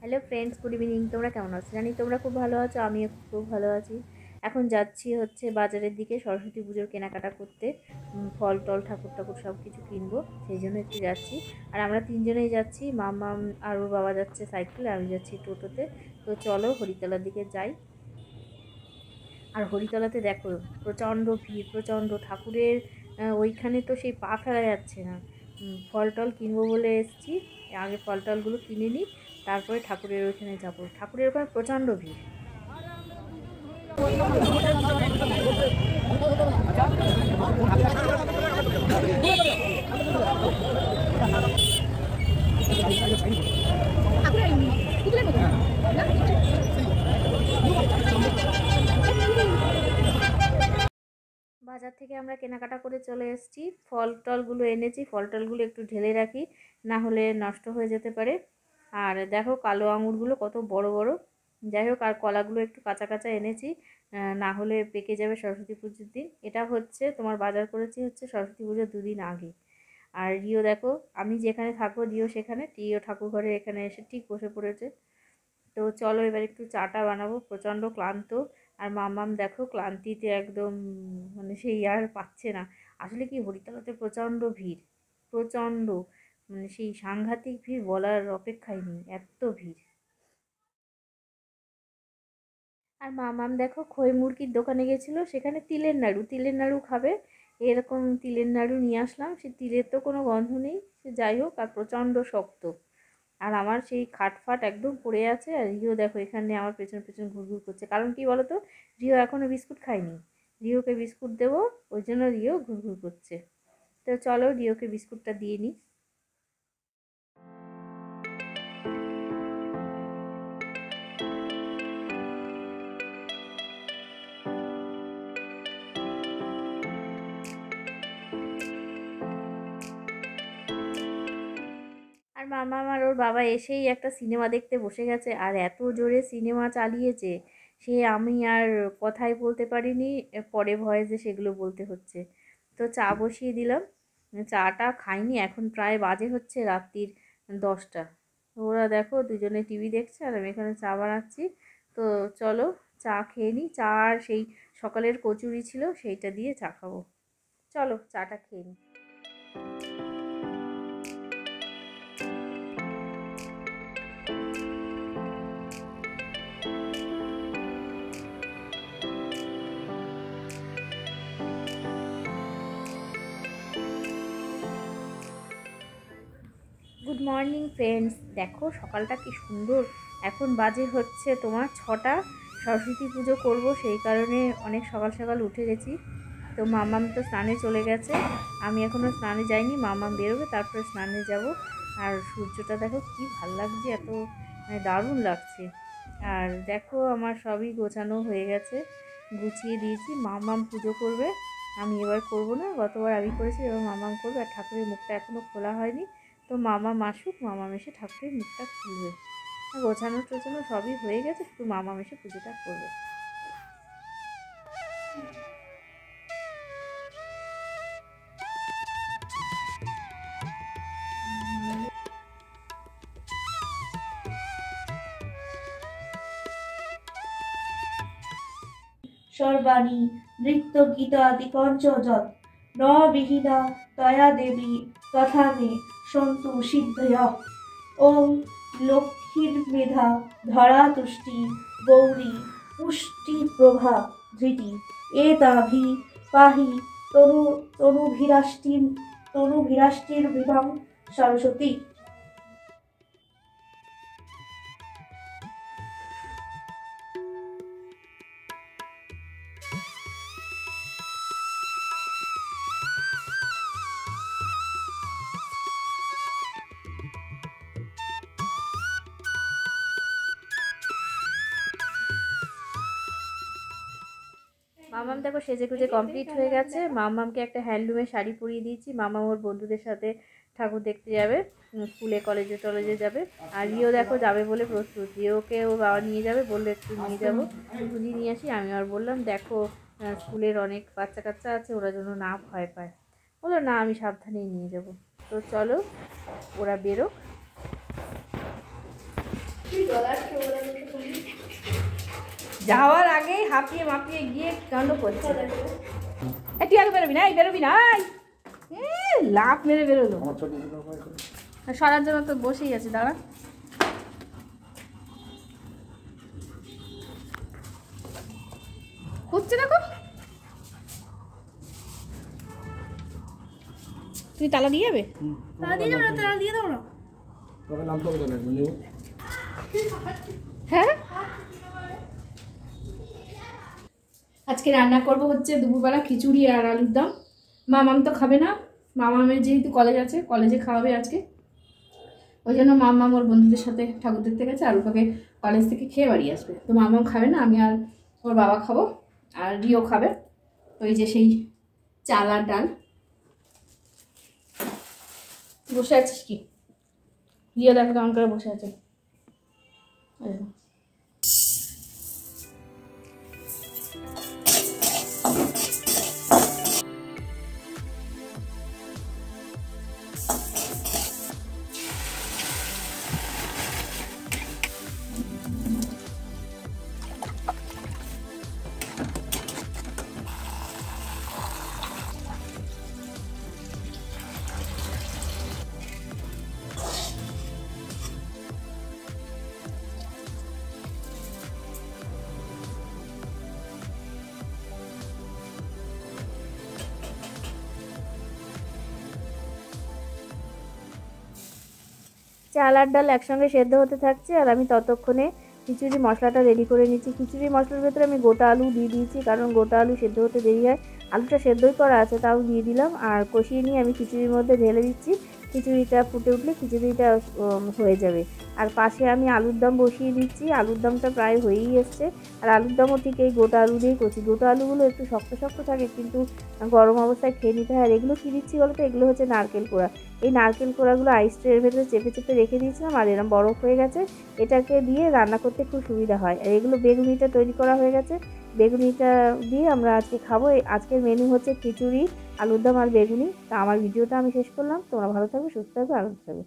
Hello friends, good evening. তোমরা কেমন আছো? জানি তোমরা খুব ভালো আছো, আমিও খুব ভালো আছি। এখন যাচ্ছি হচ্ছে বাজারের দিকে সরস্বতী পুজোর কেনাকাটা করতে। ফল টল ঠাকুর ঠাকুর সব কিছু কিনবো, সেই জন্য একটু যাচ্ছি। আর আমরা তিনজনেই যাচ্ছি, মামা আর ওর বাবা যাচ্ছে সাইকেলে, আমি যাচ্ছি টোটোতে। তো চলো হরিতলার দিকে যাই। আর হরিতলাতে দেখো প্রচণ্ড ভিড়, প্রচণ্ড ঠাকুরের ওইখানে তো সেই পা ফেলা যাচ্ছে না। ফল টল কিনবো বলে এসছি, আগে ফল টলগুলো কিনে নিই, তারপরে ঠাকুরের ওইখানে যাবো। ঠাকুরের ওখানে প্রচণ্ড ভিড়। বাজার থেকে আমরা কেনাকাটা করে চলে এসেছি, ফল টলগুলো এনেছি। ফল টলগুলো একটু ঢেলে রাখি, না হলে নষ্ট হয়ে যেতে পারে। আর দেখো কালো আঙুরগুলো কত বড় বড়। যাই হোক, আর কলাগুলো একটু কাঁচা কাঁচা এনেছি, না হলে পেকে যাবে সরস্বতী পুজোর দিন। এটা হচ্ছে তোমার বাজার করেছি হচ্ছে সরস্বতী পুজোর দুদিন আগে। আর রিও দেখো, আমি যেখানে থাকবো রিও সেখানে, রিও ঠাকুর ঘরে এখানে এসে ঠিক বসে পড়েছে। তো চলো এবার একটু চাটা বানাবো, প্রচণ্ড ক্লান্ত। আর মাম্মাম দেখো ক্লান্তিতে একদম মানে সেই আর পাচ্ছে না। আসলে কি হরিতলাতে প্রচণ্ড ভিড়, প্রচণ্ড মানে সেই সাংঘাতিক ভিড়, বলার অপেক্ষাই নেই, এত ভিড়। আর মামাম দেখো খই মুরগির দোকানে গেছিলো, সেখানে তিলের নাড়ু, তিলের নাড়ু খাবে, এরকম তিলের নাড়ু নিয়ে আসলাম। সে তিলের তো কোনো গন্ধ নেই, সে যাই হোক, আর প্রচণ্ড শক্ত। আর আমার সেই খাটফাট একদম পড়ে আছে। আর রিও দেখো এখানে আমার পেছন পেছন ঘুরঘুর করছে, কারণ কি বলো তো, রিও এখনও বিস্কুট খায়নি। রিওকে বিস্কুট দেবো, ওই জন্য রিও ঘুরঘুর করছে। তো চলো রিওকে বিস্কুটটা দিয়ে নিই। আর মামা আর ওর বাবা এসেই একটা সিনেমা দেখতে বসে গেছে, আর এত জোরে সিনেমা চালিয়েছে, সে আমি আর কথাই বলতে পারিনি, পরে ভয়েসে সেগুলো বলতে হচ্ছে। তো চা বসিয়ে দিলাম, চাটা খাইনি, এখন প্রায় বাজে হচ্ছে রাত্রির 10টা। ওরা দেখো দুজনে টিভি দেখছে, আর আমি এখানে চা বানাচ্ছি। তো চলো চা খেয়ে নিই। চা আর সেই সকালের কচুরি ছিল, সেইটা দিয়ে চা খাবো। চলো চাটা খেয়ে নিই। গুড মর্নিং ফ্রেন্ডস, দেখো সকালটা কি সুন্দর। এখন বাজে হচ্ছে তোমার 6টা। সরস্বতী পুজো করব, সেই কারণে অনেক সকাল সকাল উঠে গেছি। তো মামাম তো স্নানে চলে গেছে, আমি এখনও স্নানে যাইনি, মামাম বেরোবে তারপরে স্নানে যাব। আর সূর্যটা দেখো কি ভাল লাগছে, এত মানে দারুণ লাগছে। আর দেখো আমার সবই গোছানো হয়ে গেছে, গুছিয়ে দিয়েছি। মামাম পুজো করবে, আমি এবার করব না, গতবার আমি করেছি, এবার মামাম করবে। আর ঠাকুরের মুখটা এখনও খোলা হয়নি। তো মামা আসুক, মামা এসে ঠাকুরের মুখটা খুলবে। গোছানো টোছানো সবই হয়ে গেছে, শুধু মামা এসে পুজোটা করবে। সর্বাণী নৃত্য গীতাদি পঞ্চযৎ ন বিহিনা তয়া দেবী তথা মে সন্তু সিদ্ধয়। ওম লক্ষ্মীর মেধা ধরা তুষ্টি গৌরী পুষ্টি প্রভা ধৃতি এতাভি পাহি তনু তনুভিরাষ্টির বিভাং সরস্বতী। মামাম দেখো সেজে গুজে কমপ্লিট হয়ে গেছে। মামামকে একটা হ্যান্ডলুমের শাড়ি পরিয়ে দিয়েছি। মামাম ওর বন্ধুদের সাথে ঠাকুর দেখতে যাবে, স্কুলে কলেজে টলেজে যাবে। আর রিও দেখো যাবে বলে প্রস্তুত, রিওকে ওর বাবা নিয়ে যাবে, বললে একটু নিয়ে যাবো, বুঝিয়ে নিয়ে আসি। আমি আর বললাম দেখো স্কুলের অনেক বাচ্চা কাচ্চা আছে, ওরা যেন না ভয় পায়। বললো না, আমি সাবধানেই নিয়ে যাব। তো চলো ওরা বেরোক। যাওয়ার আগেই হাঁপিয়ে মাপিয়ে গিয়ে কাণ্ড করছে। তুই আগে বেরোবি না, এই বেরোবি না, লাফ মেরে বেরোলো। সরার জন্য তো বসেই আছে, দাঁড়া। হচ্ছে দেখো, তুমি তালা দিয়ে যাবে? তালা দিয়ে যাবো না, তালা দিয়ে দাও না। হ্যাঁ, আজকে রান্না করব হচ্ছে দুপুরবেলা খিচুড়ি আর আলুর দম। মামাম তো খাবে না, মামামের যেহেতু কলেজ আছে, কলেজে খাওয়াবে আজকে, ওই জন্য মামাম ওর বন্ধুদের সাথে ঠাকুর দেখতে গেছে আর ওকে কলেজ থেকে খেয়ে বাড়ি আসবে। তো মামাম খাবে না, আমি আর ওর বাবা খাবো, আর রিও খাবে। ওই যে সেই চাল আর ডাল। বসে আছিস কি? রিও দেখো কেমন করে বসে আছে। চাল আর ডাল একসঙ্গে সেদ্ধ হতে থাকছে আর আমি ততক্ষণে খিচুড়ি মশলাটা রেডি করে নিচ্ছি। খিচুড়ি মশলার ভেতরে আমি গোটা আলু দিয়ে দিয়েছি, কারণ গোটা আলু সেদ্ধ হতে দেরি হয়। আলুটা সেদ্ধই করা আছে, তাও দিয়ে দিলাম আর কষিয়ে নিয়ে আমি খিচুড়ির মধ্যে ঢেলে দিচ্ছি। খিচুড়িটা ফুটে উঠলে খিচুড়িটা হয়ে যাবে। আর পাশে আমি আলুর দম বসিয়ে দিচ্ছি। আলুর দমটা প্রায় হয়েই এসছে। আর আলুর দমও ঠিক এই গোটা আলু দিয়েই করছি। গোটা আলুগুলো একটু শক্ত শক্ত থাকে, কিন্তু গরম অবস্থায় খেয়ে নিতে হয়। আর এগুলো কী দিচ্ছি বলো তো? এগুলো হচ্ছে নারকেল কোড়া। এই নারকেল কোড়াগুলো আইস ট্রের ভেতরে চেপে চেপে রেখে দিয়েছিলাম আর এরকম বরফ হয়ে গেছে। এটাকে দিয়ে রান্না করতে খুব সুবিধা হয়। আর এগুলো বেগুনিটা তৈরি করা হয়ে গেছে, বেগুনিটা দিয়ে আমরা আজকে খাবো। আজকের মেনু হচ্ছে খিচুড়ি, আলুর দম আর বেগুনি। তা আমার ভিডিওটা আমি শেষ করলাম। তোমরা ভালো থাকবে, সুস্থ থাকবে, আনন্দ থাকবে।